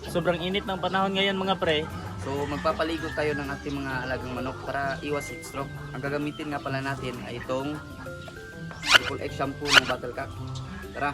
sobrang init ng panahon ngayon mga pre. So magpapaligo tayo ng ating mga alagang manok para iwas heat stroke. Ang gagamitin nga pala natin ay itong Triple X shampoo ng Battlecock. Tara!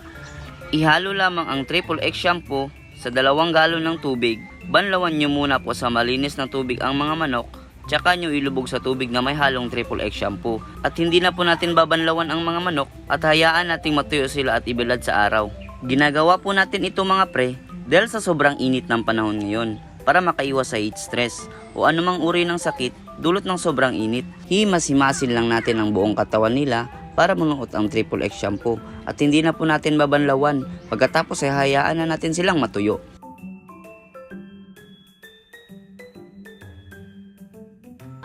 Ihalo lamang ang Triple X shampoo sa 2 galon ng tubig. Banlawan nyo muna po sa malinis na tubig ang mga manok, tsaka nyo ilubog sa tubig na may halong Triple X shampoo. At hindi na po natin babanlawan ang mga manok at hayaan nating matuyo sila at ibilad sa araw. Ginagawa po natin ito mga pre dahil sa sobrang init ng panahon ngayon para makaiwas sa heat stress o anumang uri ng sakit dulot ng sobrang init. Himas-himasin lang natin ang buong katawan nila para manuot ang Triple X shampoo at hindi na po natin babanlawan. Pagkatapos ay hayaan na natin silang matuyo.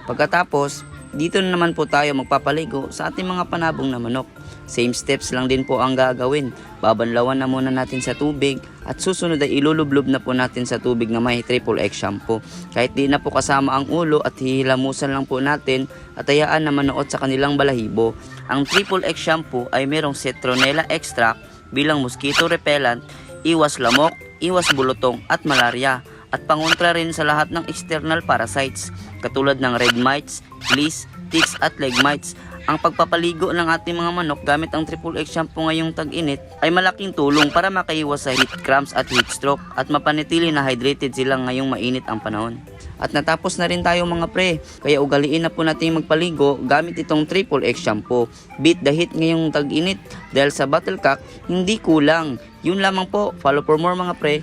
Pagkatapos, dito na naman po tayo magpapaligo sa ating mga panabong na manok. Same steps lang din po ang gagawin. Babanlawan na muna natin sa tubig at susunod ay ilulublob na po natin sa tubig na may Triple X shampoo. Kahit di na po kasama ang ulo at hihilamusan lang po natin at hayaan na manuot sa kanilang balahibo. Ang Triple X shampoo ay merong citronella extract bilang mosquito repellent, iwas lamok, iwas bulutong at malaria. At pangontra rin sa lahat ng external parasites katulad ng red mites, fleas, ticks at leg mites. Ang pagpapaligo ng ating mga manok gamit ang Triple X shampoo ngayong tag-init ay malaking tulong para makaiwas sa heat cramps at heat stroke at mapanatili na hydrated sila ngayong mainit ang panahon. At natapos na rin tayo mga pre, kaya ugaliin na po natin magpaligo gamit itong Triple X shampoo. Beat the heat ngayong tag-init dahil sa Battlecock hindi kulang. Yun lamang po, follow for more mga pre.